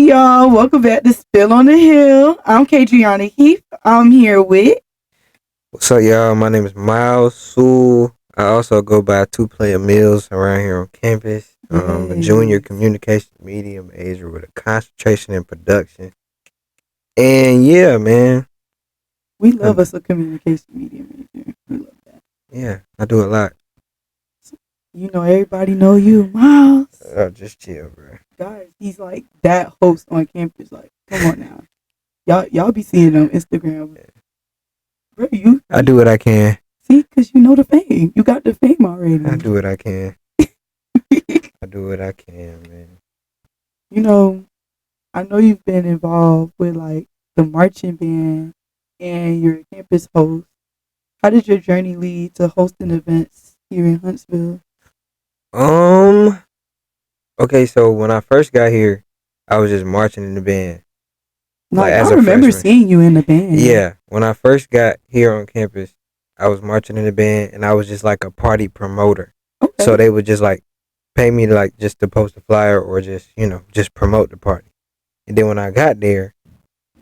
y'all. Welcome back to Spill on the Hill. I'm Kae'Driona Heath. I'm here with. What's up, y'all? My name is Myles Sewell. I also go by Two Player Mills around here on campus. I'm a junior Yes. communication media major with a concentration in production. And yeah, man. We love us a communication media major. We love that. Yeah, I do a lot. You know, everybody know you, Myles. Just chill, bro. Guys, he's like that host on campus. Like, come on now. Y'all be seeing on Instagram. Bro, I do what I can. See, because you know the fame. You got the fame already. I do what I can. I do what I can, man. You know, I know you've been involved with like the marching band and you're a campus host. How did your journey lead to hosting events here in Huntsville? Okay, so when I first got here, I was just marching in the band. Like, as I a remember freshman. seeing you in the band. Yeah, when I first got here on campus, I was marching in the band and I was just like a party promoter. Okay. So they would just like pay me to like just to post a flyer or just, just promote the party. And then when I got there,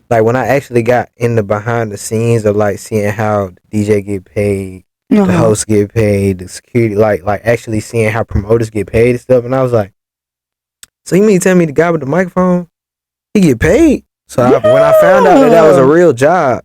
like when I actually got in the behind the scenes of like seeing how the DJ get paid, the hosts get paid, the security, like actually seeing how promoters get paid and stuff, and I was like, so you mean tell me the guy with the microphone, he get paid? So when I found out that was a real job,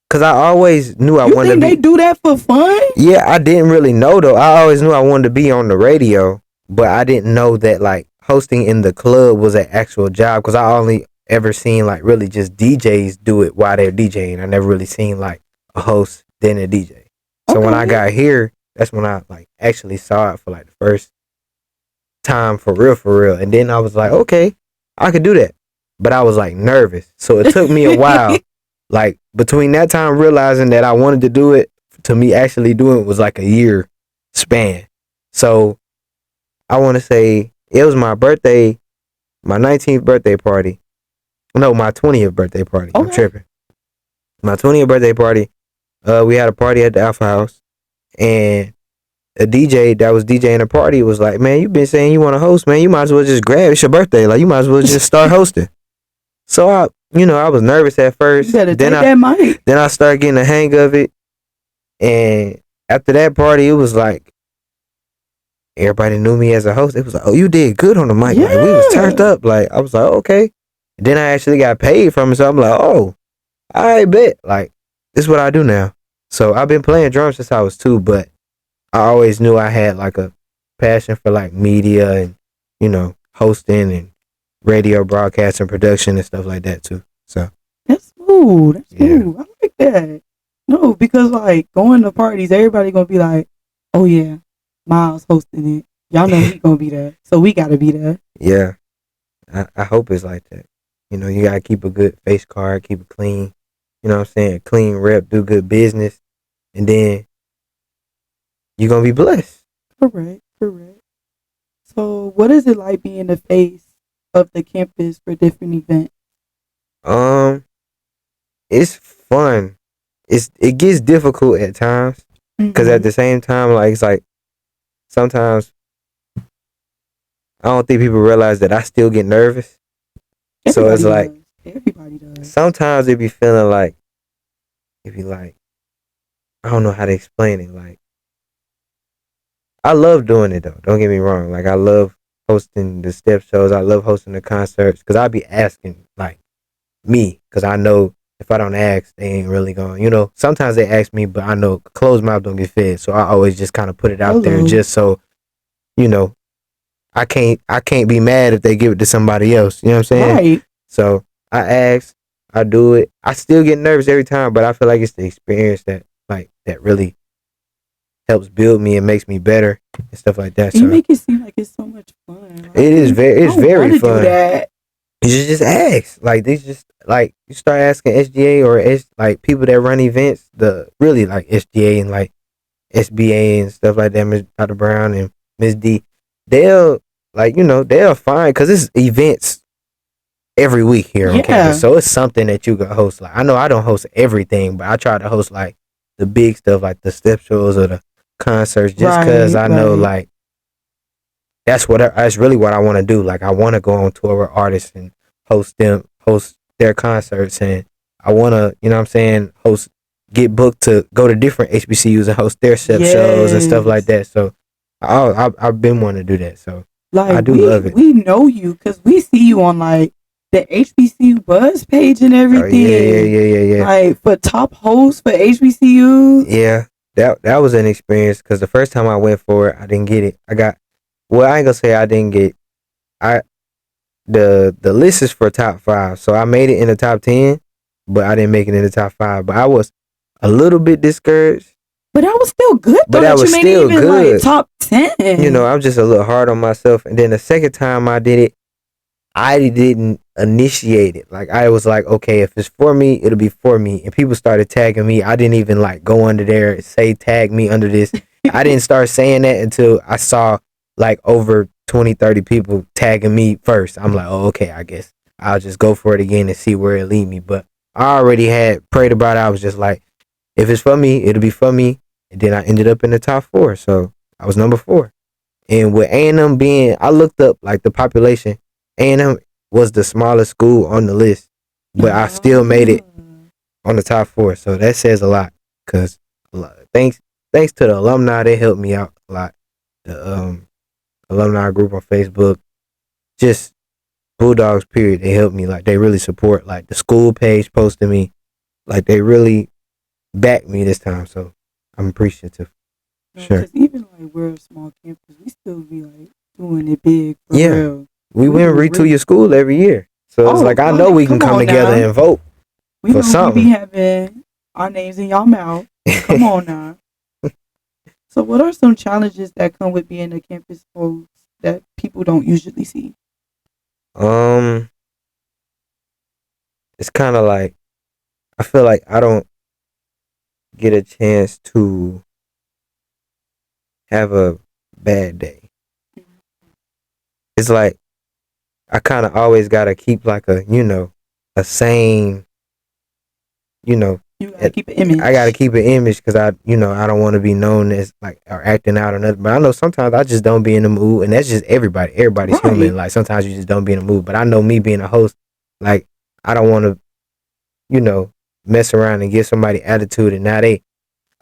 cause I always knew I wanted to be. They do that for fun? Yeah, I didn't really know though. I always knew I wanted to be on the radio, but I didn't know that like hosting in the club was an actual job. Cause I only ever seen like really just DJs do it while they're DJing. I never really seen like a host then a DJ. So when I got here, that's when I like actually saw it for like the first time for real. And then I was like, okay, I could do that. But I was like nervous. So it took me a while. Like between that time realizing that I wanted to do it to me actually doing it was like a year span. So I want to say it was my birthday, my 19th birthday party. No, my 20th birthday party. Okay. I'm tripping. My 20th birthday party. We had a party at the Alpha House, and a DJ that was DJing the party was like, "Man, you've been saying you want to host, man. You might as well just grab. It's your birthday. Like you might as well just start hosting." So I was nervous at first. Then I started getting the hang of it, and after that party, it was like everybody knew me as a host. It was like, "Oh, you did good on the mic. Yeah. Like we was turned up." Like I was like, "Okay." And then I actually got paid from it, so I'm like, "Oh, I bet. Like this is what I do now." So I've been playing drums since I was 2, but I always knew I had like a passion for like media and hosting and radio broadcast and production and stuff like that too. So that's smooth. That's smooth. I like that. No, because like going to parties, everybody gonna be like, "Oh yeah, Myles hosting it. Y'all know he gonna be there, so we gotta be there." Yeah, I hope it's like that. You gotta keep a good face card, keep it clean. You know what I'm saying? Clean rep, do good business, and then you're gonna be blessed. Correct. So, what is it like being the face of the campus for different events? It's fun. It gets difficult at times because at the same time, like it's like sometimes I don't think people realize that I still get nervous. So it's like everybody does. Sometimes it be feeling like it be like I don't know how to explain it. Like I love doing it though. Don't get me wrong. Like I love hosting the step shows. I love hosting the concerts because I be asking like me because I know if I don't ask, they ain't really going. Sometimes they ask me, but I know closed mouth don't get fed. So I always just kind of put it out there just so I can't be mad if they give it to somebody else. You know what I'm saying? Right. So I ask, I do it. I still get nervous every time, but I feel like it's the experience that really helps build me and makes me better and stuff like that. You make it seem like it's so much fun. Like, it's very fun. Do that. You just ask. Like they just like you start asking SGA or like people that run events, the really like SGA and like SBA and stuff like that, Miss Dr. Brown and Miss D. They'll find because it's events every week here on campus, so it's something that you can host. Like I know I don't host everything, but I try to host like the big stuff, like the step shows or the concerts, just because I know like that's really what I want to do. Like I want to go on tour with artists and host their concerts, and I want to, you know what I'm saying, get booked to go to different HBCUs and host their shows and stuff like Yes. that. So I've been wanting to do that. So I Like do love it. we know you because we see you on like the HBCU buzz page and Oh yeah, yeah, everything. yeah, yeah, yeah. Like for top hosts for HBCU. Yeah, that was an experience because the first time I went for it, I didn't get it. Well, I ain't gonna say I didn't get. I the list is for top 5, so I made it in the top 10, but I didn't make it in the top 5. But I was a little bit discouraged, But that was still good but though that that you was made it still even like good. top 10. I'm just a little hard on myself. And then the second time I did it, I didn't initiate it. Like I was like, okay, if it's for me, it'll be for me. And people started tagging me. I didn't even like go under there and say tag me under this. I didn't start saying that until I saw like over 20, 30 people tagging me first. I'm like, oh, okay, I guess I'll just go for it again and see where it lead me. But I already had prayed about it. I was just like, if it's for me, it'll be for me. And then I ended up in the top 4. So I was number 4. And with A&M being, I looked up like the population. A&M was the smallest school on the list, but I still made it on the top 4. So that says a lot. Cause thanks to the alumni, they helped me out a lot. The alumni group on Facebook, just Bulldogs. Period. They helped me. Like they really support. Like the school page posted me. Like they really backed me this time. So I'm appreciative. Sure. Because even like we're a small campus, we still be like doing it big for Yeah. real. We win do retool your school every year. So it's like I know like, we can come on together now. and vote We for know we be something. having our names in y'all mouth. Come on now. So what are some challenges that come with being a campus host that people don't usually see? It's kind of like I feel like I don't get a chance to have a bad day. It's like I kind of always gotta keep like a sane, You gotta keep an image. I gotta keep an image because I don't want to be known as like or acting out or nothing. But I know sometimes I just don't be in the mood, and that's just everybody. Everybody's human. Like sometimes you just don't be in the mood. But I know me being a host, like I don't want to, mess around and give somebody attitude, and now they,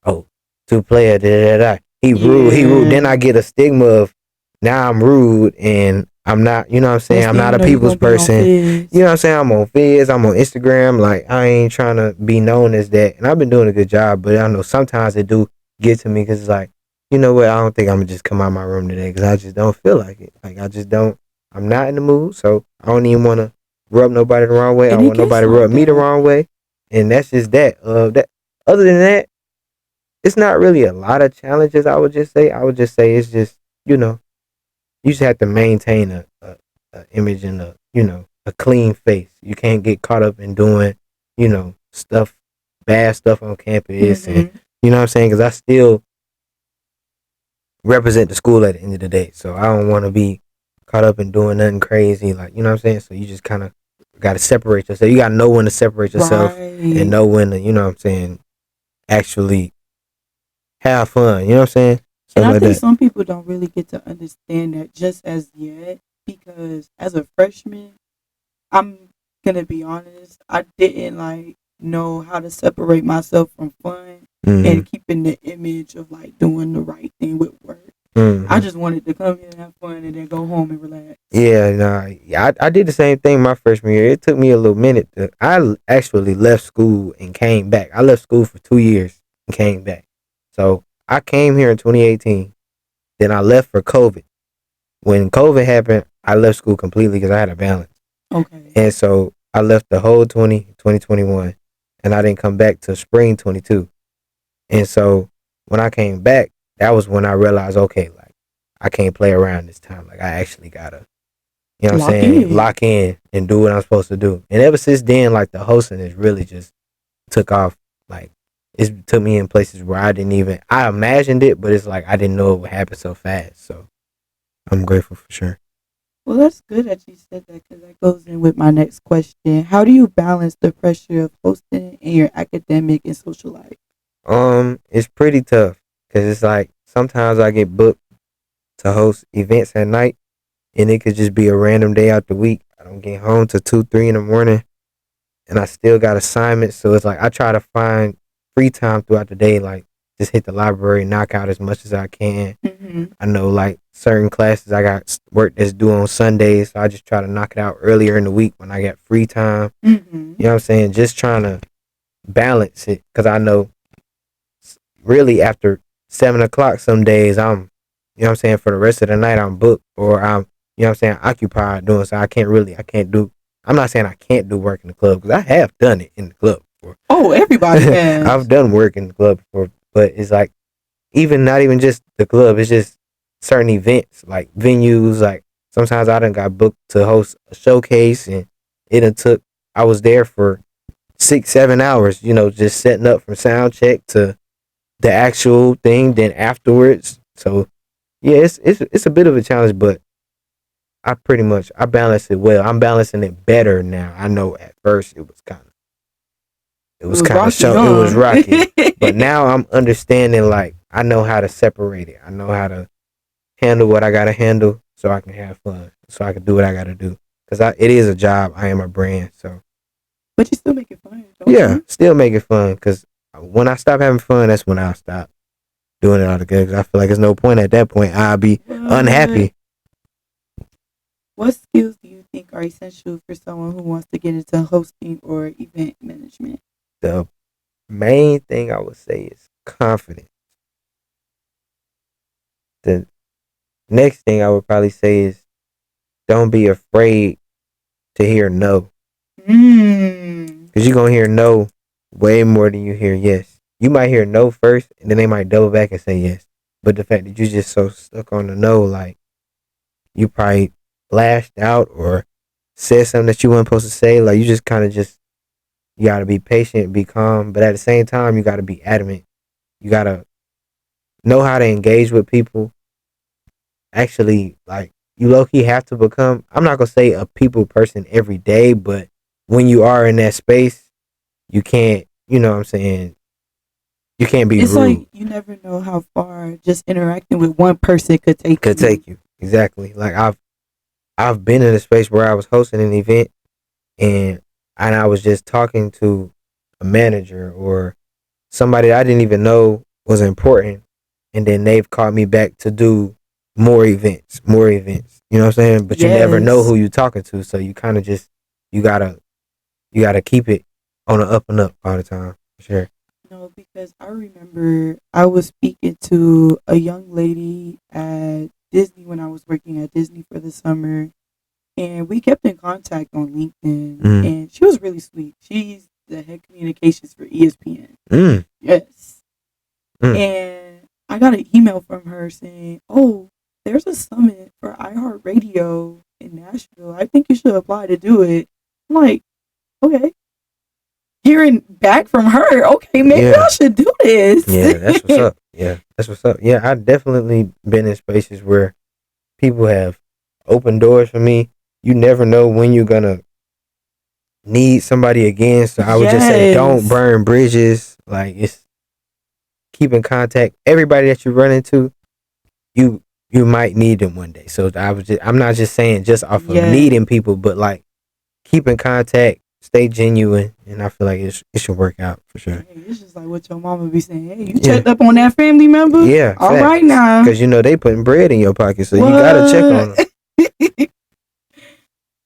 oh, two player, da da da. He rude, he rude. Then I get a stigma of now I'm rude and I'm not, you know what I'm saying? I'm not a people's person. You know what I'm saying? I'm on Fizz, I'm on Instagram. Like I ain't trying to be known as that. And I've been doing a good job, but I know sometimes it do get to me because it's like, you know what? I don't think I'm gonna just come out of my room today because I just don't feel like it. Like I just don't. I'm not in the mood, so I don't even want to rub nobody the wrong way. I don't want nobody to rub me the wrong way. And that's just that. That other than that, it's not really a lot of challenges. I would just say it's just you just have to maintain a image and a clean face. You can't get caught up in doing stuff, bad stuff on campus, and you know what I'm saying. Because I still represent the school at the end of the day, so I don't want to be caught up in doing nothing crazy. Like you know what I'm saying. So you just kind of got to separate yourself. You got to know when to separate yourself and know when to what I'm saying actually have fun. You know what I'm saying? And I think some people don't really get to understand that just as yet because as a freshman, I'm gonna be honest, I didn't like know how to separate myself from fun and keeping the image of like doing the right thing with work. I just wanted to come here and have fun and then go home and relax. Yeah, I did the same thing my freshman year. It took me a little minute. I actually left school and came back. I left school for 2 years and came back. So I came here in 2018. Then I left for COVID. When COVID happened, I left school completely because I had a balance. Okay. And so I left the whole 2021, and I didn't come back till spring 22. And so when I came back, that was when I realized, okay, like I can't play around this time. Like I actually gotta, lock in and do what I'm supposed to do. And ever since then, like the hosting has really just took off. Like it took me in places where I imagined it, but it's like I didn't know it would happen so fast. So I'm grateful for sure. Well, that's good that you said that because that goes in with my next question. How do you balance the pressure of hosting and your academic and social life? It's pretty tough because it's like sometimes I get booked to host events at night, and it could just be a random day out the week. I don't get home till 2, 3 in the morning, and I still got assignments. So it's like I try to find free time throughout the day, like just hit the library, knock out as much as I can. Mm-hmm. I know like certain classes I got work that's due on Sundays, so I just try to knock it out earlier in the week when I got free time. Mm-hmm. You know what I'm saying? Just trying to balance it because I know really after 7 o'clock some days you know what I'm saying, for the rest of the night I'm booked or I'm, you know what I'm saying, occupied doing so I can't do, I'm not saying I can't do work in the club because I have done it in the club before. Oh, everybody I've has. done work in the club before, but it's like even not even just the club, it's just certain events like venues. Like sometimes I done got booked to host a showcase and it done took, I was there for 6, 7 hours, you know, just setting up from sound check to the actual thing, then afterwards. So yeah, it's a bit of a challenge, but I balance it well. I'm balancing it better now. I know at first it It was was kind of rocky, show it was huh? rocky, but now I'm understanding. Like I know how to separate it. I know how to handle what I gotta handle, so I can have fun, so I can do what I gotta do. Cause it is a job. I am a brand, so But you still make it fun, don't yeah, you? still make it fun. Cause when I stop having fun, that's when I'll stop doing it all together. Cause I feel like there's no point at that point. I'll be What? unhappy. What skills do you think are essential for someone who wants to get into hosting or event management? The main thing I would say is confidence. The next thing I would probably say is don't be afraid to hear no. Mm. Because you're going to hear no way more than you hear yes. You might hear no first, and then they might double back and say yes. But the fact that you just so stuck on the no, like you probably lashed out or said something that you weren't supposed to say, like you just kind of just, you got to be patient, be calm. But at the same time, you got to be adamant. You got to know how to engage with people. Actually, like you low key have to become, I'm not going to say a people person every day, but when you are in that space, you can't, you know what I'm saying, you can't be It's rude. like you never know how far just interacting with one person could take Could you. take you. Exactly. Like I've been in a space where I was hosting an event and I was just talking to a manager or somebody I didn't even know was important, and then they've called me back to do more events, more events. You know what I'm saying? But you never know Yes. who you're talking to, so you kind of just you gotta you gotta keep it on the up and up all the time. For sure. No, because I remember I was speaking to a young lady at Disney when I was working at Disney for the summer, and we kept in contact on LinkedIn. Mm. And she was really sweet. She's the head communications for ESPN. Mm. Yes. Mm. And I got an email from her saying, "Oh, there's a summit for iHeartRadio in Nashville. I think you should apply to do it." I'm like, okay. Hearing back from her, okay, maybe Yeah. I should do this. Yeah, that's what's up. Yeah, that's what's up. Yeah, I definitely been in spaces where people have opened doors for me. You never know when you're gonna need somebody again. So I would just say don't Yes. burn bridges. Like it's keep in contact. Everybody that you run into, you you might need them one day. So I'm not just saying just off of Yes. needing people, but like keep in contact, stay genuine, and I feel like it should work out for sure. Hey, it's just like what your mama be saying. Hey, you Yeah. checked up on that family member? Yeah, All right now. because you know they putting bread in your pocket, so you gotta check on them. What?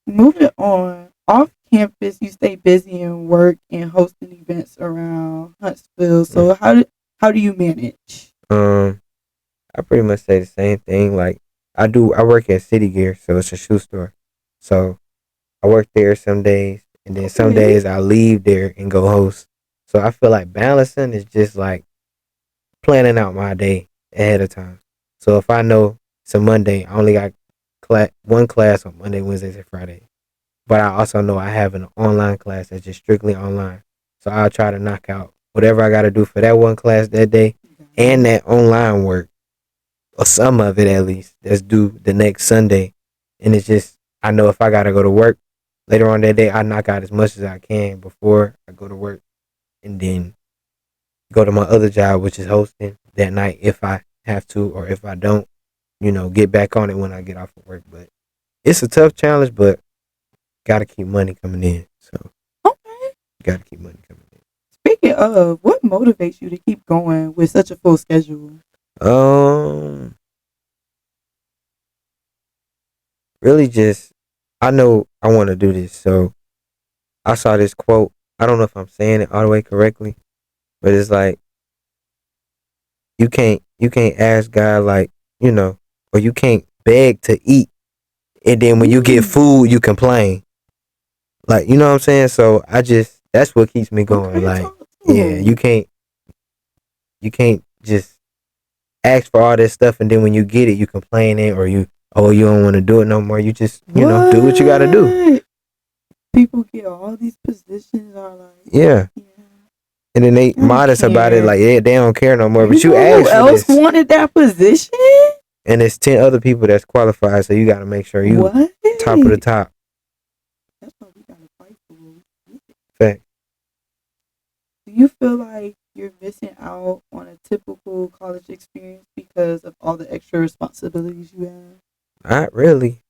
Moving on. Off campus, you stay busy and work and hosting events around Huntsville. So how do you manage? I pretty much say the same thing. Like I work at City Gear, so it's a shoe store. So I work there some days, and then some Okay. days I leave there and go host. So I feel like balancing is just like planning out my day ahead of time. So if I know it's a Monday, I only got one class on Monday, Wednesdays, and Friday. But I also know I have an online class that's just strictly online. So I'll try to knock out whatever I got to do for that one class that day and that online work, or some of it at least, that's due the next Sunday. And it's just, I know if I got to go to work later on that day, I knock out as much as I can before I go to work and then go to my other job, which is hosting that night if I have to, or if I don't, get back on it when I get off of work. But it's a tough challenge, but gotta keep money coming in. So Okay. gotta keep money coming Speaking of, what motivates you to keep going with such a full schedule? in. Really just I know I want to do this. So I saw this quote. I don't know if I'm saying it all the way correctly, but it's like you can't ask God like, or you can't beg to eat, and then when you get food you complain. Like, you know what I'm saying? So that's what keeps me going. Okay, Like, talk to yeah, him. you can't just ask for all this stuff and then when you get it you complaining, or you don't want to do it no more. You just do what you got to do. What? People get all these positions are like, Yeah. yeah, And then they I don't modest about it, care. like, yeah, they don't care no more. You But you know who asked for else this, wanted that position? and it's 10 other people that's qualified, so you got to make sure you What? top of the top. That's why we gotta fight for what we get. Fact. Do you feel like you're missing out on a typical college experience because of all the extra responsibilities you have? Not really.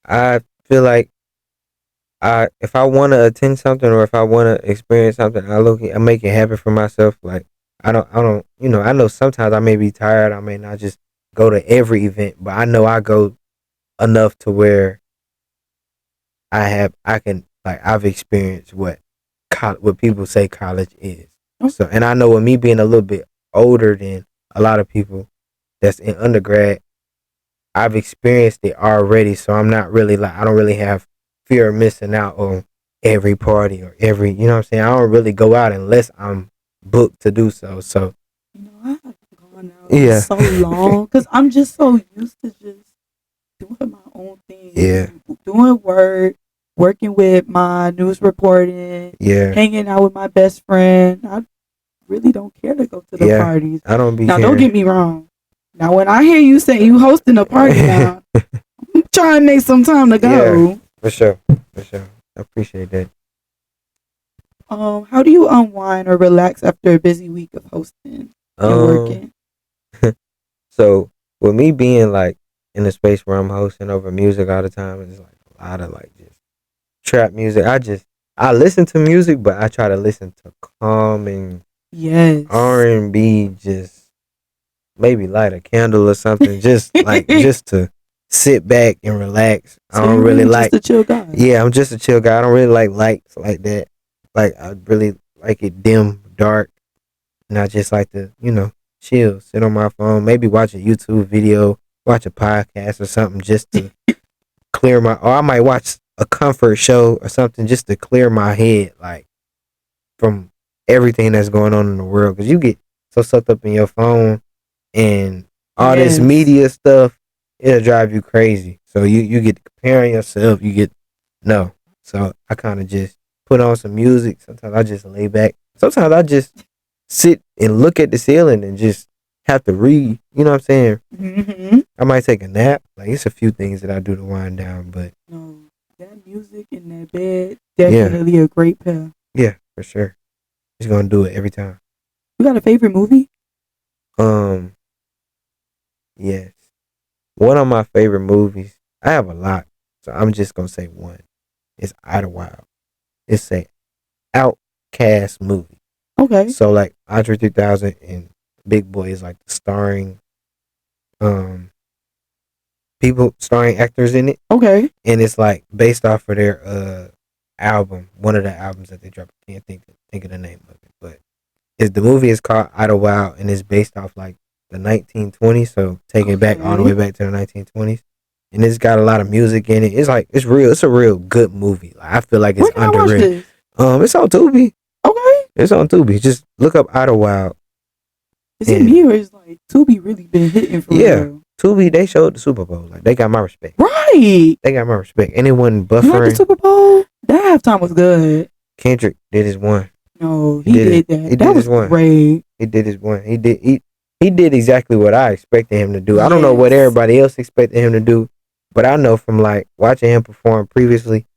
I feel like if I want to attend something or if I want to experience something, I make it happen for myself. Like, I don't, I know sometimes I may be tired. I may not just go to every event, but I know I go enough to where I can, like, I've experienced what people say college is. So, and I know with me being a little bit older than a lot of people that's in undergrad, I've experienced it already. So I'm not really like, I don't really have fear of missing out on every party or every, you know what I'm saying? I don't really go out unless I'm booked to do so. So I haven't gone out in yeah, so long because I'm just so used to just doing my own thing, yeah, doing work, working with my news reporting, yeah, hanging out with my best friend. I really don't care to go to the yeah. parties. I don't be Now, don't caring. get me wrong. Now, when I hear you say you hosting a party now, I'm trying to make some time to go. Yeah, for sure, for sure. I appreciate that. How do you unwind or relax after a busy week of hosting and Um, working? so with me being like in a space where I'm hosting over music all the time, it's like a lot of like just trap music. I listen to music, but I try to listen to calm and Yes. R&B. Just maybe light a candle or something. Just like just to sit back and relax. I So don't you really really like. just a chill guy? Yeah, I'm just a chill guy. I don't really like lights like that. Like, I really like it dim, dark, and I just like to chill, sit on my phone, maybe watch a YouTube video, watch a podcast or something just to clear my. Or I might watch a comfort show or something just to clear my head, like, from everything that's going on in the world. Because you get so sucked up in your phone and all this Yes. media stuff, it'll drive you crazy. So you get comparing yourself. You get no. So I kind of just put on some music. Sometimes I just lay back. Sometimes I just sit and look at the ceiling and just have to read. You know what I'm saying? Mm-hmm. I might take a nap. Like, it's a few things that I do to wind down, but No, that music in that bed definitely a great pair. yeah, for sure. Just gonna do it every time. You got a favorite movie? Yes. One of my favorite movies. I have a lot, so I'm just gonna say one. It's Idlewild. It's a outcast movie. Okay. So like Andre 3000 and Big Boy is like the starring people, starring actors in it, Okay. and it's like based off of their album, one of the albums that they dropped. I can't think of the name of it, but the movie is called Idlewild and it's based off like the 1920s, so taking it back all the way back to the 1920s. And it's got a lot of music in it. It's like it's real. It's a real good movie. Like, I feel like it's Where can I watch underrated. this? It's on Tubi. Okay. It's on Tubi. Just look up Idlewild. Is it me or is like Tubi really been hitting for real? Tubi, they showed the Super Bowl. Like, they got my respect. Right. They got my respect. And it wasn't You like the buffering. Super Bowl? That halftime was good. Kendrick did his one. No, he did that. He That did was his one. great. He did his one. He did exactly what I expected him to do. I don't know what Yes. everybody else expected him to do, but I know from like watching him perform previously,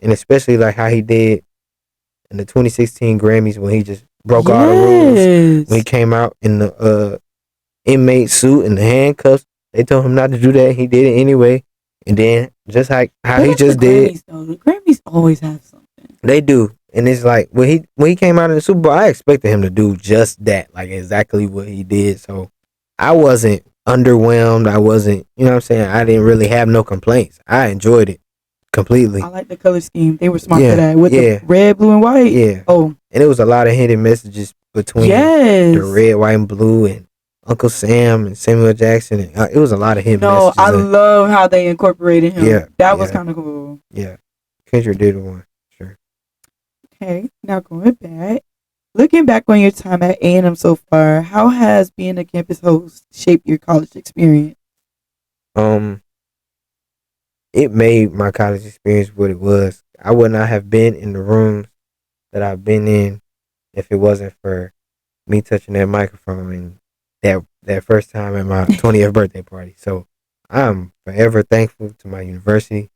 and especially like how he did in the 2016 Grammys when he just broke all the rules when he came out in the inmate suit and the handcuffs. They told him not to do that. He did it anyway, And then just like how But he that's the just did, Grammys though. The Grammys always have something. they do. And it's like when he came out in the Super Bowl, I expected him to do just that, like exactly what he did. So I wasn't underwhelmed. I wasn't, you know what I'm saying? I didn't really have no complaints. I enjoyed it I completely. like the color scheme. They were smart for Yeah, that with the yeah, red, blue, and white. yeah. Oh And it was a lot of hidden messages between the yes. red, white, and blue, and Uncle Sam and Samuel Jackson. And, it was a lot of hidden No, I messages. love how they incorporated him. Yeah, That was yeah, kind of cool. yeah. Kendrick did one, sure. Okay, now going back. Looking back on your time at A&M so far, how has being a campus host shaped your college experience? Um, it made my college experience what it was. I would not have been in the rooms that I've been in if it wasn't for me touching that microphone and that first time at my 20th birthday party. So I'm forever thankful to my university.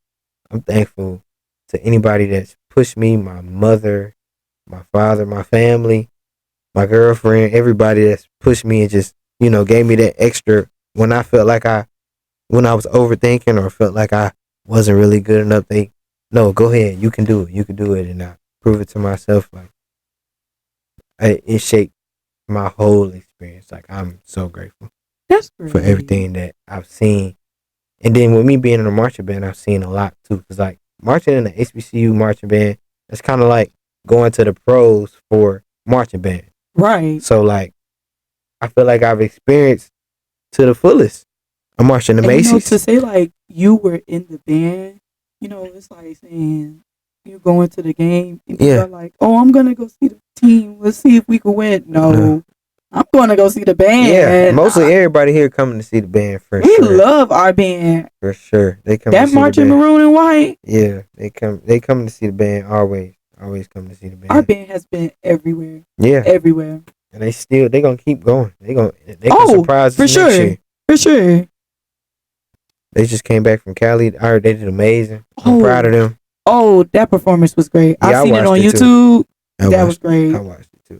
I'm thankful to anybody that's pushed me, my mother, my father, my family, my girlfriend, everybody that's pushed me and just, gave me that extra when I felt like when I was overthinking or felt like I wasn't really good enough. They, no, go ahead, you can do it, and I prove it to myself. Like it shaped my whole experience. Like I'm so grateful That's for great. everything that I've seen, and then with me being in a marching band, I've seen a lot too. Cause like marching in the HBCU marching band, it's kind of like going to the pros for marching band. Right. So like, I feel like I've experienced to the fullest. I'm marching the And Macy's. to say like you were in the band, it's like saying you going to the game and people Yeah. are like, "Oh, I'm gonna go see the team. Let's see if we can win." No, I'm going to go see the band. Yeah, mostly everybody here coming to see the band for we sure. love our band. For sure, they come That to see marching the band. maroon and white. Yeah, they come to see the band always come to see the band. Our band has been everywhere. Yeah, everywhere. and they gonna keep going. They can surprise us next year. For sure. They just came back from Cali. I heard they did amazing. I'm proud of them. Oh, that performance was great. Yeah, I seen it on watched YouTube. Too. That was great. I watched it too.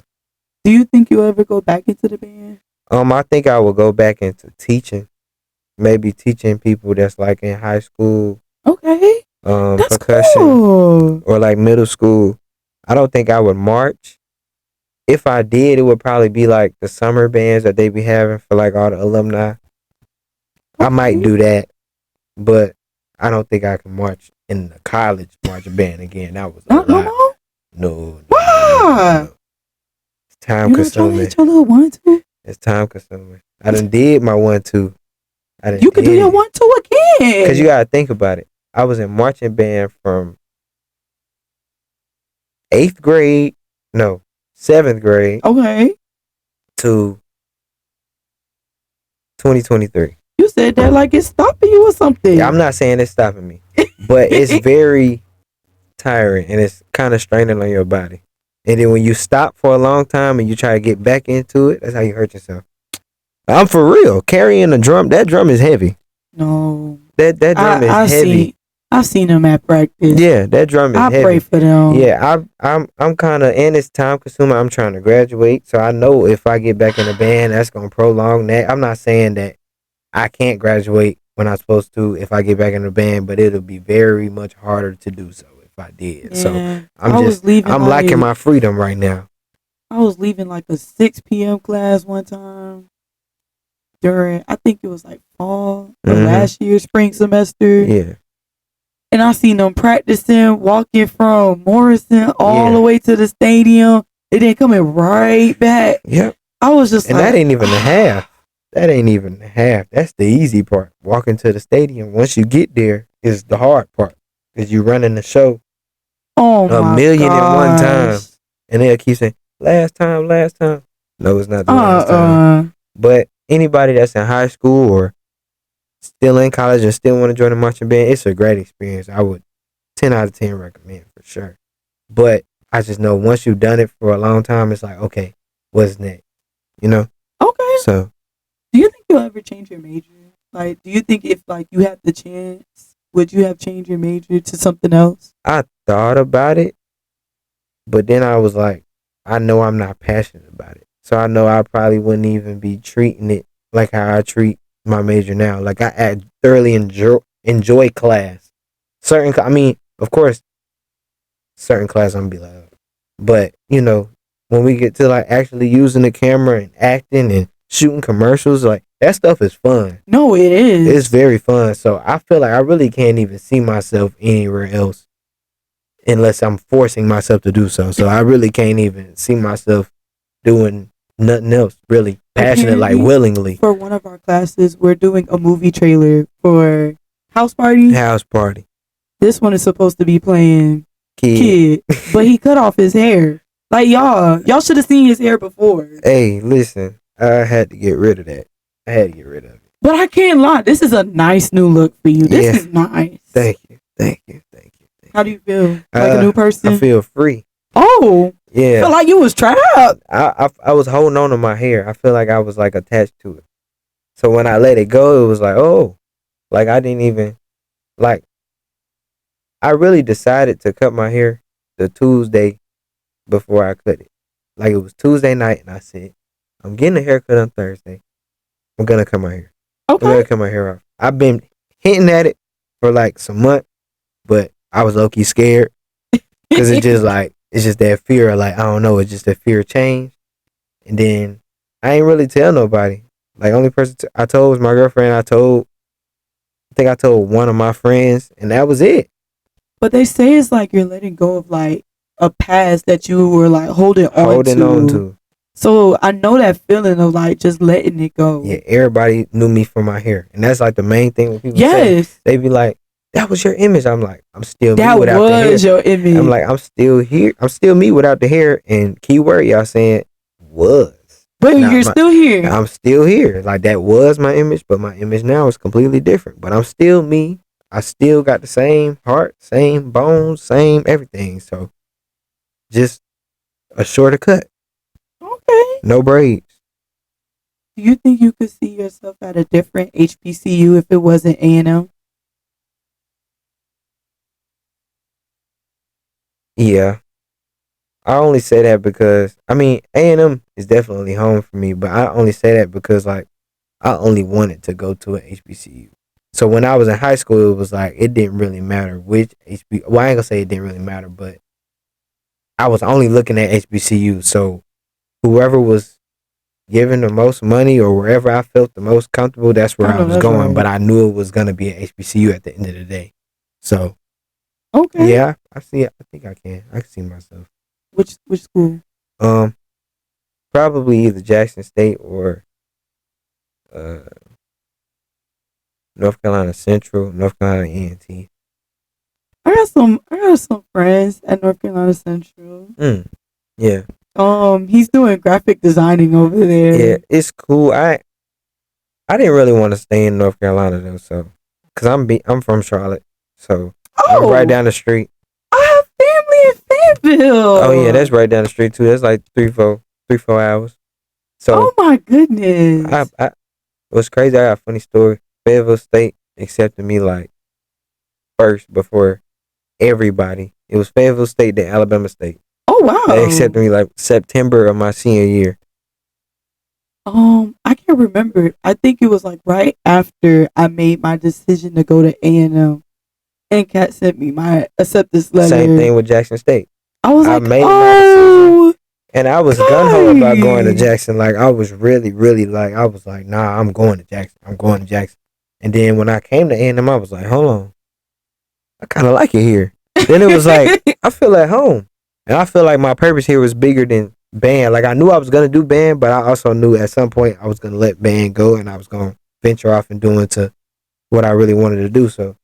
Do you think you'll ever go back into the band? I think I will go back into teaching. Maybe teaching people that's like in high school. Okay. That's percussion cool. or like middle school. I don't think I would march. If I did, it would probably be like the summer bands that they be having for like all the alumni. I might do that, but I don't think I can march in the college marching band again. That was a lot. No. Why? It's time consuming. Your little 1-2? It's time consuming. I done did my 1-2. You can do your 1-2 again. Because you gotta think about it. I was in marching band from 7th grade. Okay. To 2023. You said that like it's stopping you or something. Yeah, I'm not saying it's stopping me, but it's very tiring and it's kind of straining on your body. And then when you stop for a long time and you try to get back into it, that's how you hurt yourself. I'm for real. Carrying a drum, that drum is heavy. No. That drum is heavy. I've seen them at practice. Yeah, that drum is heavy. I pray for them. Yeah, I'm kind of, and it's time consuming. I'm trying to graduate, so I know if I get back in the band, that's gonna prolong that. I'm not saying that I can't graduate when I'm supposed to if I get back in the band, but it'll be very much harder to do so if I did. Yeah. So I'm lacking my freedom right now. I was leaving like a 6 p.m. class one time during, I think it was like fall or last year's spring semester. Yeah. And I seen them practicing, walking from Morrison all the way to the stadium. And then coming right back. Yep. I was just that ain't even the half. That ain't even the half. That's the easy part. Walking to the stadium. Once you get there is the hard part. Because you're running the show a million and one times. And they'll keep saying, last time. No, it's not the last time. But anybody that's in high school or still in college and still want to join the marching band, it's a great experience. I would 10 out of 10 recommend for sure. But I just know once you've done it for a long time, it's like, okay, what's next? Okay. So, do you think you'll ever change your major? Like, do you think if like you had the chance, would you have changed your major to something else? I thought about it, but then I was like, I know I'm not passionate about it. So I know I probably wouldn't even be treating it like how I treat my major now. Like I thoroughly enjoy class. I mean, of course, certain class I'm gonna be like, but you know, when we get to like actually using the camera and acting and shooting commercials, like that stuff is fun. No, it It's is. very fun. So I feel like I really can't even see myself anywhere else unless I'm forcing myself to do so. So I really can't even see myself doing nothing else really passionate, like Apparently, willingly. for one of our classes, we're doing a movie trailer for House Party. House party. This one is supposed to be playing Kid. but he cut off his hair. Like y'all should have seen his hair before. Hey, listen, I had to get rid of that. I had to get rid of it. But I can't lie, this is a nice new look for you. This is nice. Thank you. How do you feel? Like a new person? I feel free. Oh, yeah. I feel like you was trapped. I was holding on to my hair. I feel like I was like attached to it. So when I let it go, it was like, oh, like I didn't even like. I really decided to cut my hair the Tuesday before I cut it. Like it was Tuesday night, and I said, I'm getting a haircut on Thursday. I'm gonna cut my hair. Okay. I'm gonna cut my hair off. I've been hinting at it for like some months, but I was low-key scared because it's just that fear of like, I don't know, it's just that fear of change. And then I ain't really tell nobody. Like only person I told was my girlfriend. I think I told one of my friends, and that was it. But they say it's like you're letting go of like a past that you were like holding on to. So I know that feeling of like just letting it go. Yeah, everybody knew me for my hair, and that's like the main thing when people say. They be like, "That was your image." I'm like, I'm still me without the hair. That was your image. I'm like, I'm still here. I'm still me without the hair. And keyword y'all saying was. But you're still here. I'm still here. Like that was my image, but my image now is completely different. But I'm still me. I still got the same heart, same bones, same everything. So just a shorter cut. Okay. No braids. Do you think you could see yourself at a different HBCU if it wasn't A&M? Yeah. I only say that because, I mean, A&M is definitely home for me, but I only say that because, like, I only wanted to go to an HBCU. So when I was in high school, it was like, it didn't really matter which HBCU. Well, I ain't gonna say it didn't really matter, but I was only looking at HBCU. So whoever was giving the most money or wherever I felt the most comfortable, that's where I was going. Right. But I knew it was gonna be an HBCU at the end of the day. So, okay, yeah, I see it. I think I can see myself. Which school? Probably either Jackson State or North Carolina Central, North Carolina A&T. I got some friends at North Carolina Central. Yeah. He's doing graphic designing over there. Yeah, it's cool. I didn't really want to stay in North Carolina though, so because I'm from Charlotte, so I'm right down the street. I have family in Fayetteville. Oh yeah, that's right down the street too. That's like 3-4 hours. So oh my goodness. I what's crazy? I got a funny story. Fayetteville State accepted me like first before everybody. It was Fayetteville State, then Alabama State. Oh wow! They accepted me like September of my senior year. I can't remember. I think it was like right after I made my decision to go to A&M, and Kat sent me my acceptance letter. Same thing with Jackson State. I was like, oh, and I was gun ho about going to Jackson. Like I was really, really like I was like, nah, I'm going to Jackson. I'm going to Jackson. And then when I came to A&M, I was like, hold on, I kind of like it here. Then it was like I feel at home. And I feel like my purpose here was bigger than band. Like I knew I was gonna do band, but I also knew at some point I was gonna let band go, and I was gonna venture off and do into what I really wanted to do. So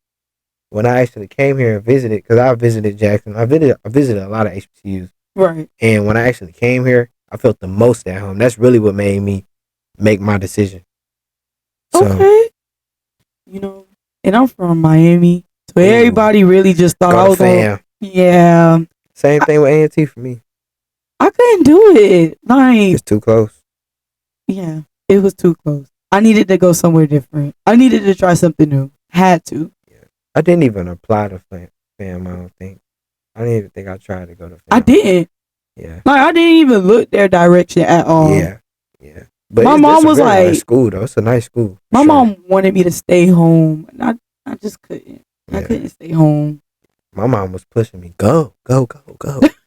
when I actually came here and visited, because I visited Jackson, I visited a lot of HBCUs. Right. And when I actually came here, I felt the most at home. That's really what made me make my decision. So, okay. You know, and I'm from Miami, so everybody really just thought I was going. Yeah. Same thing with A&T for me. I couldn't do it. Like it's too close. Yeah, it was too close. I needed to go somewhere different. I needed to try something new. Had to. Yeah. I didn't even apply to FAM. I don't think. I didn't even think I tried to go to FAM. I didn't. Yeah. Like I didn't even look their direction at all. Yeah. Yeah. But my mom was like, nice school though. It's a nice school. My mom wanted me to stay home, and I just couldn't. I couldn't stay home. My mom was pushing me. Go.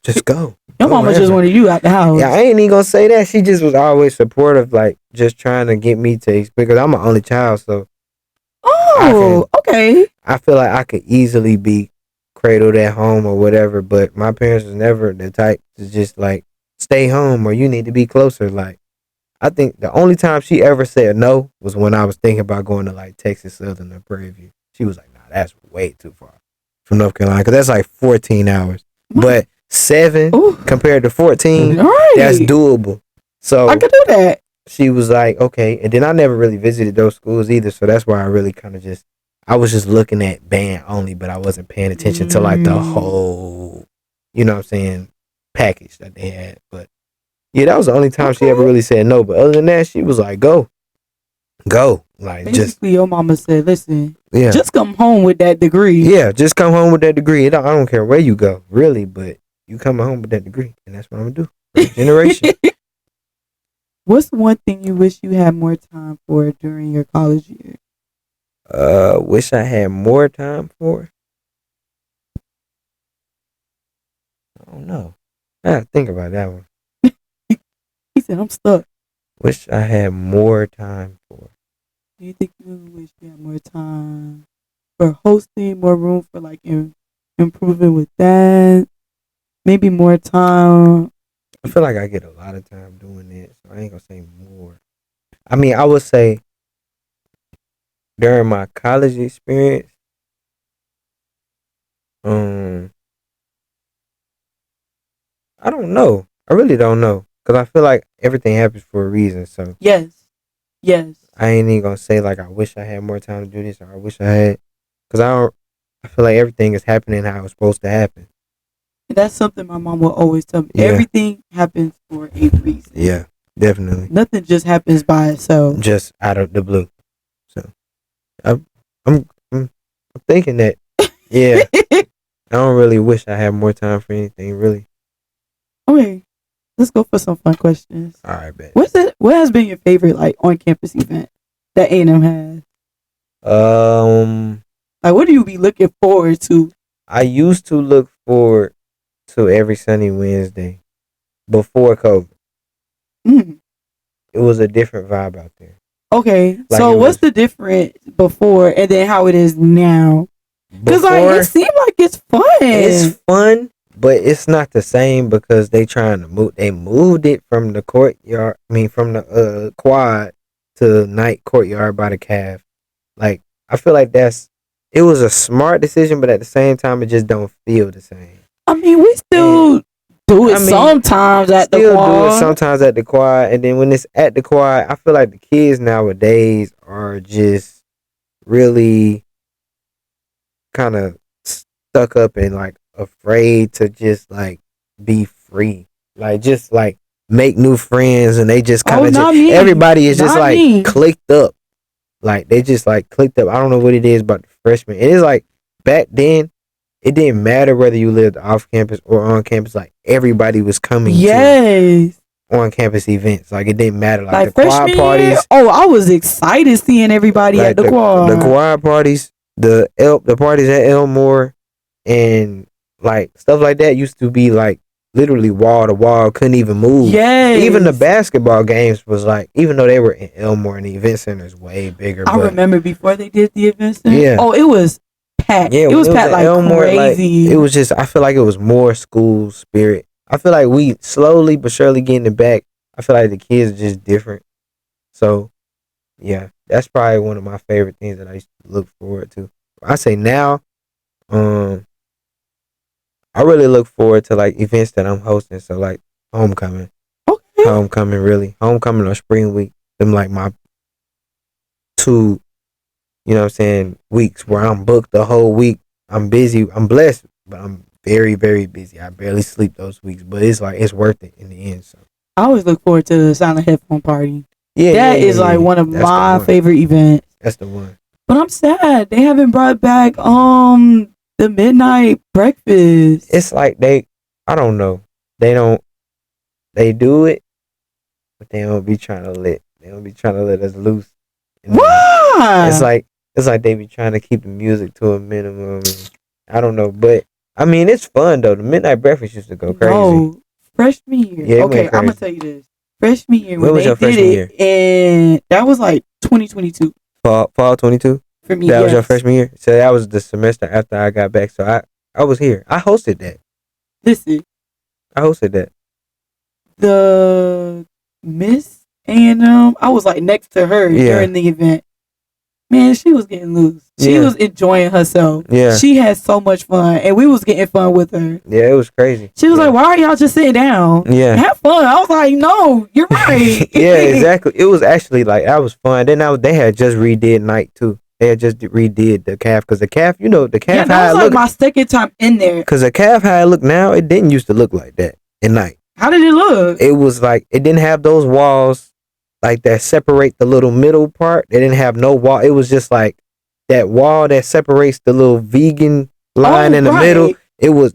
Just go. Your Go mama just wherever. wanted you out the house. Yeah, I ain't even gonna say that. She just was always supportive, like just trying to get me to, because I'm an only child, so okay. I feel like I could easily be cradled at home or whatever, but my parents was never the type to just like stay home or you need to be closer. Like, I think the only time she ever said no was when I was thinking about going to like Texas Southern or Prairie View. She was like, "Nah, that's way too far from North Carolina because that's like 14 hours." But 7 compared to 14, that's doable. So I could do that. She was like, okay. And then I never really visited those schools either. So that's why I really kind of I was just looking at band only, but I wasn't paying attention to like the whole, you know what I'm saying, package that they had. But yeah, that was the only time she ever really said no. But other than that, she was like, go. Like, basically, your mama said, listen, yeah, just come home with that degree. Yeah, just come home with that degree. I don't care where you go, really, but you come home with that degree. And that's what I'm going to do. First generation. What's one thing you wish you had more time for during your college year? Wish I had more time for? I don't know. I gotta think about that one. He said, I'm stuck. Wish I had more time for. Do you think you wish you had more time for hosting, more room for like improving with that? Maybe more time. I feel like I get a lot of time doing it, so I ain't gonna say more. I mean, I would say during my college experience, I don't know. I really don't know. Because I feel like everything happens for a reason. So yes. I ain't even gonna say like I wish I had more time to do this or I wish I had. Because I feel like everything is happening how it's supposed to happen. That's something my mom will always tell me. Yeah. Everything happens for a reason. Yeah, definitely. Nothing just happens by itself. Just out of the blue. So I'm thinking that. Yeah. I don't really wish I had more time for anything, really. Okay, let's go for some fun questions. All right, bet. What has been your favorite like on campus event that A&M has? Like, what do you be looking forward to? I used to look forward to every Sunday Wednesday before COVID. It was a different vibe out there. Okay, like so what's the difference before and then how it is now? Because like it seemed like it's fun. It's fun, but it's not the same because they trying to move. They moved it from the courtyard. I mean, from the quad to night courtyard by the calf. Like, I feel like it was a smart decision, but at the same time, it just don't feel the same. I mean, we still do it sometimes at the quad. Do it sometimes at the quad, and then when it's at the quad, I feel like the kids nowadays are just really kind of stuck up and like afraid to just like be free, like just like make new friends, and they just kind of everybody is just like clicked up, like they just like clicked up. I don't know what it is about the freshmen. It is like back then. It didn't matter whether you lived off campus or on campus. Like everybody was coming to on campus events. Like it didn't matter. Like the quad parties. Year? Oh, I was excited seeing everybody at the quad. The quad parties, the parties at Elmore, and like stuff like that used to be like literally wall to wall. Couldn't even move. Even the basketball games was like, even though they were in Elmore and the event center is way bigger. I remember before they did the event center. Yeah. Oh, it was packed. Yeah, it was packed like Elmore, crazy. Like, it was just, I feel like it was more school spirit. I feel like we slowly but surely getting it back. I feel like the kids are just different. So, yeah, that's probably one of my favorite things that I used to look forward to. I say now, I really look forward to like events that I'm hosting. So like homecoming. Okay. Homecoming, really. Homecoming or spring week. Them like my 2, you know what I'm saying, weeks where I'm booked the whole week. I'm busy. I'm blessed, but I'm very, very busy. I barely sleep those weeks, but it's like it's worth it in the end. So I always look forward to the silent headphone party. Yeah, that is like one of my favorite events. That's the one. But I'm sad they haven't brought back the midnight breakfast. It's like I don't know. They do it, but they don't be trying to let us loose. Why? It's It's like they be trying to keep the music to a minimum. And I don't know, but I mean, it's fun though. The midnight breakfast used to go crazy. No, freshman year. Yeah, it Okay, went I'm gonna crazy. tell you this. Freshman year When when was they your did freshman it, and that was like 2022 Fall 22. for me. That was your Yes. freshman year. So that was the semester after I got back. So I was here. I hosted that. Listen, I hosted that. the Miss and I was like next to her Yeah. during the event. Man, she was getting loose. She Yeah. was enjoying herself. Yeah. She had so much fun, and we was getting fun with her. Yeah, it was crazy. She was Yeah. like, "Why are y'all just sitting down? Yeah. Have fun." I was like, "No, you're right." Yeah, exactly. It was actually like that was fun. Then they had just redid night too. They had just redid the calf because the calf, the Yeah, calf that how was it like look. my second time in there. Because the calf how it look now, it didn't used to look like that at night. How did it look? It was like it didn't have those walls like that separate the little middle part. They didn't have no wall. It was just like that wall that separates the little vegan line in the middle. It was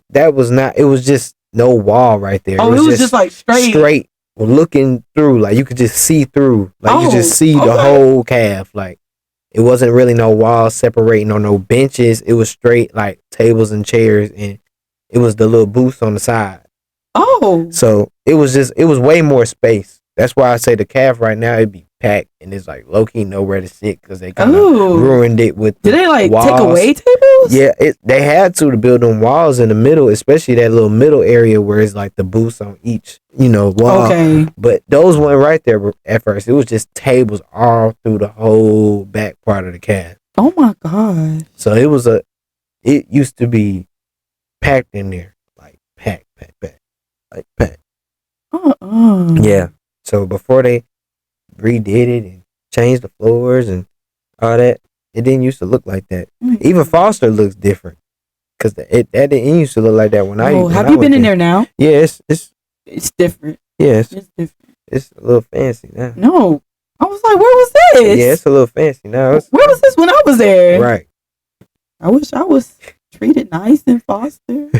just no wall right there. Oh, it was just like straight looking through. Like you could just see through. Like you just see the okay. whole calf. Like it wasn't really no walls separating or no benches. It was straight like tables and chairs, and it was the little booths on the side. Oh, So it was way more space. That's why I say the calf right now it'd be packed and it's like low key nowhere to sit because they kind of ruined it with. Did they like walls. take away tables? Yeah, they had to build them walls in the middle, especially that little middle area where it's like the booths on each wall. Okay. But those weren't right there at first. It was just tables all through the whole back part of the calf. Oh my god. So it used to be packed in there, like packed. Like packed. Yeah. So before they redid it and changed the floors and all that, it didn't used to look like that. Mm-hmm. Even Foster looks different because that didn't used to look like that when I. Oh, have you been in there now? Yeah, it's different. Yeah, it's different. It's a little fancy now. No, I was like, where was this? Yeah, it's a little fancy now. Where was this when I was there? Right. I wish I was treated nice in Foster.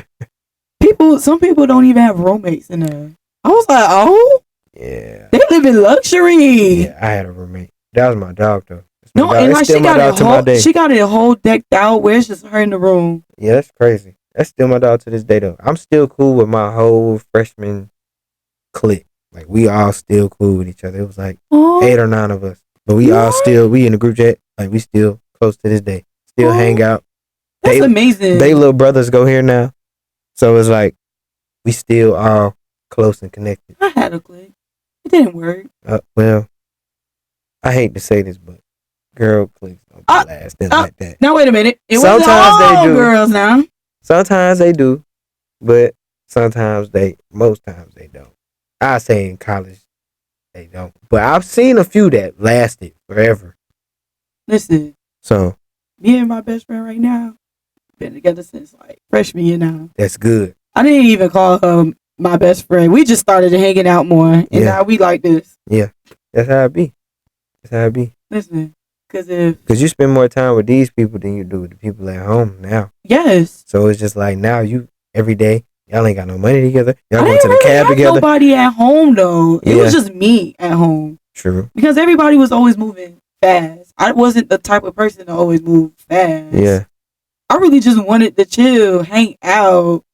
Some people don't even have roommates in there. I was like, oh, yeah, they live in luxury. Yeah, I had a roommate. That was my dog though. No, and like she got it whole decked out where it's just her in the room. Yeah, that's crazy. That's still my dog to this day though. I'm still cool with my whole freshman clique. Like we all still cool with each other. It was like 8 or 9 of us, but we in the group chat. Like we still close to this day. Still hang out. That's amazing. They little brothers go here now, so it's like we still all close and connected. I had a clique. It didn't work. Well, I hate to say this, but girl cliques don't be lasting like that. Now wait a minute. Sometimes they do. Girls now. Sometimes they do, but most times they don't. I say in college they don't, but I've seen a few that lasted forever. Listen. So me and my best friend right now been together since like freshman year now. That's good. I didn't even call her my best friend. We just started hanging out more, and now we like this. Yeah, that's how it be. Listen, because you spend more time with these people than you do with the people at home now. Yes. So it's just like now you every day y'all ain't got no money together. Y'all going to the cab together. Nobody at home though. It was just me at home. True. Because everybody was always moving fast. I wasn't the type of person to always move fast. Yeah. I really just wanted to chill, hang out.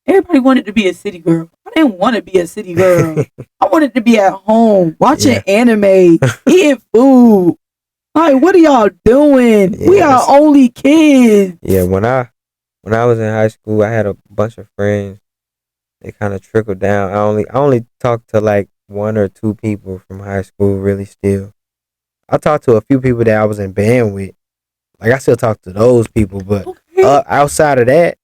Everybody wanted to be a city girl. I didn't want to be a city girl. I wanted to be at home, watching anime, eating food. Like, what are y'all doing? Yeah, we are only kids. Yeah, when I was in high school, I had a bunch of friends. They kind of trickled down. I only talked to like 1 or 2 people from high school. Really, still, I talked to a few people that I was in band with. Like I still talk to those people, but outside of that,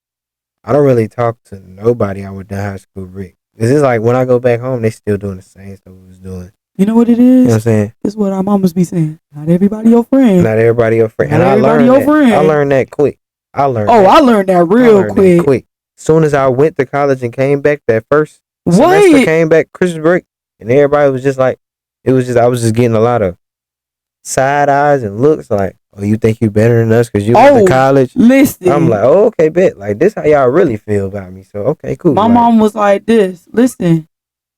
I don't really talk to nobody I went to high school with. Cause it's like when I go back home, they still doing the same stuff we was doing. You know what it is? You know what I'm saying? It's what our mamas be saying. Not everybody your friend. Not everybody your friend. And I learned that quick. I learned that real quick. As soon as I went to college and came back that first semester, came back Christmas break, and everybody was just like, I was just getting a lot of side eyes and looks like, oh, you think you better than us because you went to college? Listen. I'm like, oh, okay, bet. Like, this how y'all really feel about me. So, okay, cool. My mom was like this. Listen,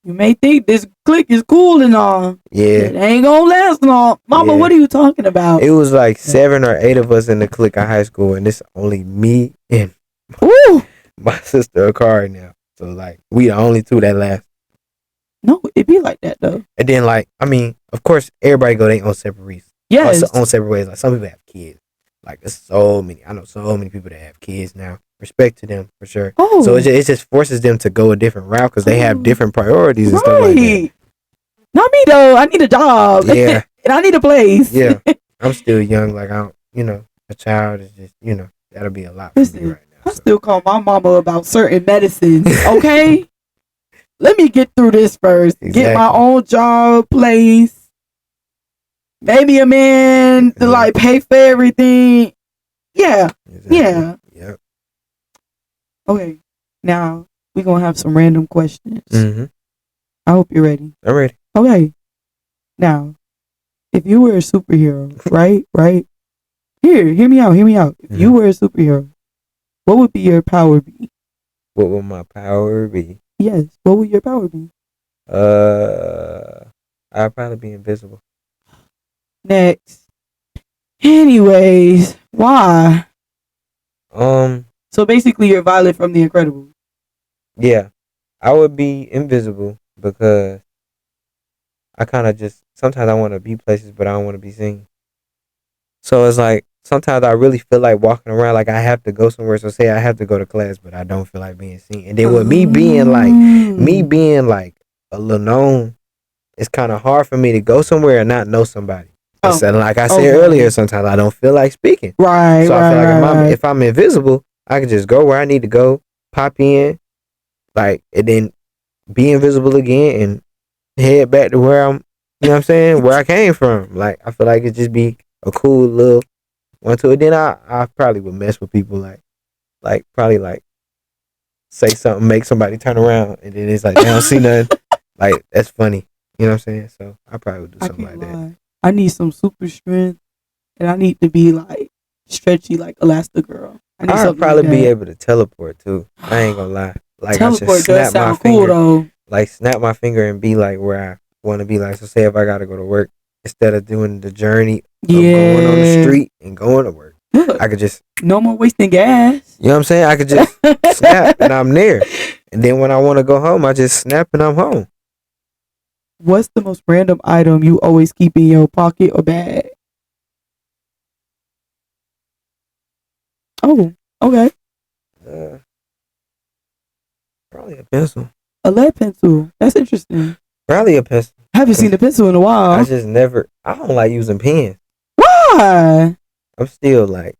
You may think this clique is cool and all. Yeah. It ain't gonna last long. Mama, Yeah. what are you talking about? It was like 7 or 8 of us in the clique in high school, and it's only me and Ooh. my sister Akari now. So like we the only two that last. No, it be like that though. And then like I mean, of course everybody go their own separate reasons. Yes. On separate ways. Like some people have kids. Like there's so many. I know so many people that have kids now. Respect to them for sure. Oh. So it just forces them to go a different route because they have different priorities and stuff like that. Not me though. I need a job. Yeah. And I need a place. Yeah. I'm still young. Like I don't. A child is just that'll be a lot for me right now. I still call my mama about certain medicines. Okay. Let me get through this first. Exactly. Get my own job, place. Maybe a man to like pay for everything. Yeah. Exactly. Yeah. Yep. Okay. Now we're gonna have some random questions. Mm-hmm. I hope you're ready. I'm ready. Okay. Now, if you were a superhero, right? Hear me out. If you were a superhero, what would be your power be? What would my power be? Yes. What would your power be? I'd probably be invisible. Next. Anyways, why? So basically, you're Violet from The Incredibles. Yeah, I would be invisible because I kind of just sometimes I want to be places, but I don't want to be seen. So it's like sometimes I really feel like walking around like I have to go somewhere. So say I have to go to class, but I don't feel like being seen. And then with me being like a little known, it's kind of hard for me to go somewhere and not know somebody. So like I said earlier, sometimes I don't feel like speaking. Right. So I feel like if I'm invisible, I can just go where I need to go, pop in, like, and then be invisible again and head back to where I'm, you know what I'm saying, where I came from. Like, I feel like it'd just be a cool little one to it. Then I probably would mess with people, like probably like say something, make somebody turn around, and then it's like they don't see nothing. Like, that's funny. You know what I'm saying? So I probably would do something like that. I need some super strength, and I need to be like stretchy like Elastigirl. I'd probably be able to teleport too. I ain't gonna lie. Like teleport I just does sound cool though. Like snap my finger and be like where I want to be. Like, so say if I gotta go to work, instead of doing the journey of going on the street and going to work, I could just no more wasting gas. You know what I'm saying? I could just snap and I'm there. And then when I want to go home, I just snap and I'm home. What's the most random item you always keep in your pocket or bag? Oh, okay. Probably a pencil. A lead pencil. That's interesting. Probably a pencil. I haven't seen a pencil in a while. I just never. I don't like using pens. Why? I'm still like.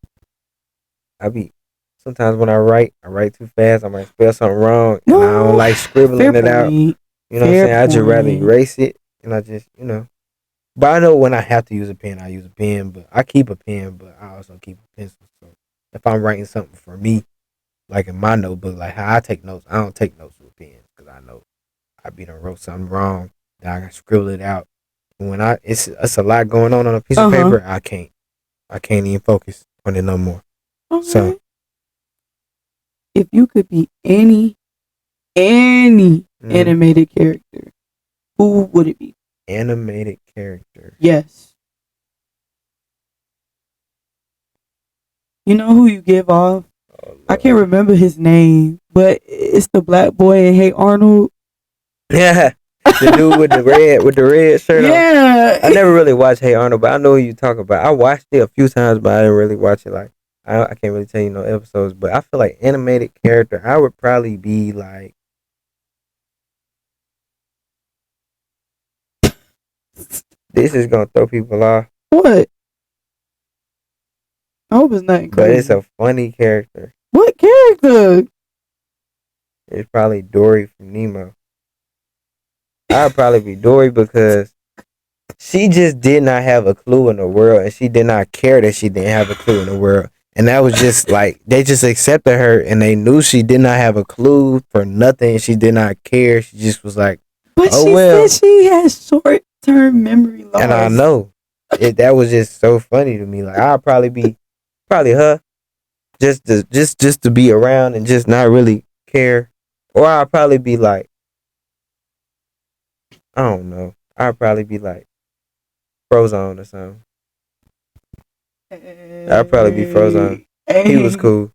Sometimes when I write too fast. I might spell something wrong, and I don't like scribbling it out. You know what I'm saying? I just rather erase it, and I just, But I know when I have to use a pen, I use a pen. But I keep a pen, but I also keep a pencil. So if I'm writing something for me, like in my notebook, like how I take notes, I don't take notes with pens because I know I wrote something wrong, then I can scribble it out. And when it's a lot going on a piece of paper, I can't even focus on it no more. Okay. So if you could be any animated character, who would it be? Animated character. Yes. You know who you give off? Oh, I can't remember his name, but it's the black boy in Hey Arnold. Yeah. The dude with the red shirt on. Yeah. I never really watched Hey Arnold, but I know who you talk about. I watched it a few times, but I didn't really watch it. Like, I can't really tell you no episodes, but I feel like animated character, I would probably be like. This is gonna throw people off. What? I hope it's nothing crazy. But it's a funny character. What character? It's probably Dory from Nemo. I'd probably be Dory because she just did not have a clue in the world, and she did not care that she didn't have a clue in the world. And that was just like, they just accepted her, and they knew she did not have a clue for nothing. She did not care. She just was like, but oh, she well. said she has short-term memory loss. And I know. That was just so funny to me. Like, I'd probably be her, just to be around and just not really care. Or I'd probably be like I don't know. I'd probably be like Frozone or something. I'd probably be Frozone. He was Hey. cool.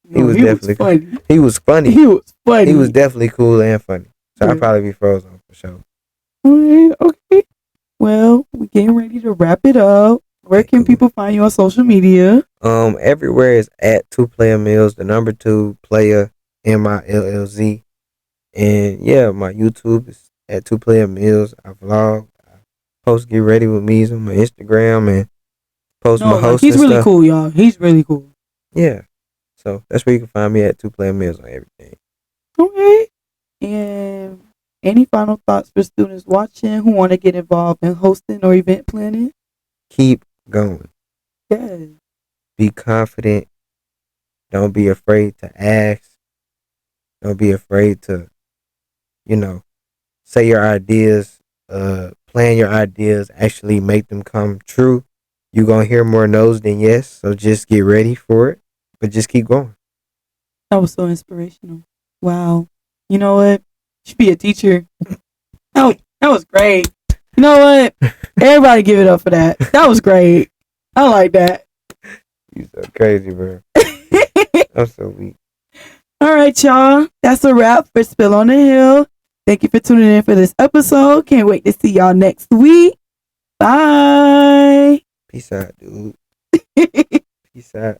He No, was he was definitely cool. funny. He was funny. He was funny. He was definitely cool and funny. So I'd Yeah. probably be Frozone for sure. Okay, okay. Well, we're getting ready to wrap it up. Where Okay, can cool. people find you on social media? Everywhere is at 2 Player Mills, the number 2 player MILLZ. And yeah, my YouTube is at 2 Player Mills. I vlog. I post Get Ready with Me on my Instagram and post No, my like hosts he's and really stuff. cool, y'all. He's really cool. Yeah. So that's where you can find me at 2 Player Mills on everything. Okay. And any final thoughts for students watching who want to get involved in hosting or event planning? Keep going. Yes. Be confident. Don't be afraid to ask. Don't be afraid to, you know, say your ideas, plan your ideas, actually make them come true. You're going to hear more no's than yes. So just get ready for it, but just keep going. That was so inspirational. Wow. You know what? You should be a teacher. That was great. You know what? Everybody give it up for that. That was great. I like that. You so crazy, bro. I'm so weak. All right, y'all. That's a wrap for Spill on the Hill. Thank you for tuning in for this episode. Can't wait to see y'all next week. Bye. Peace out, dude. Peace out.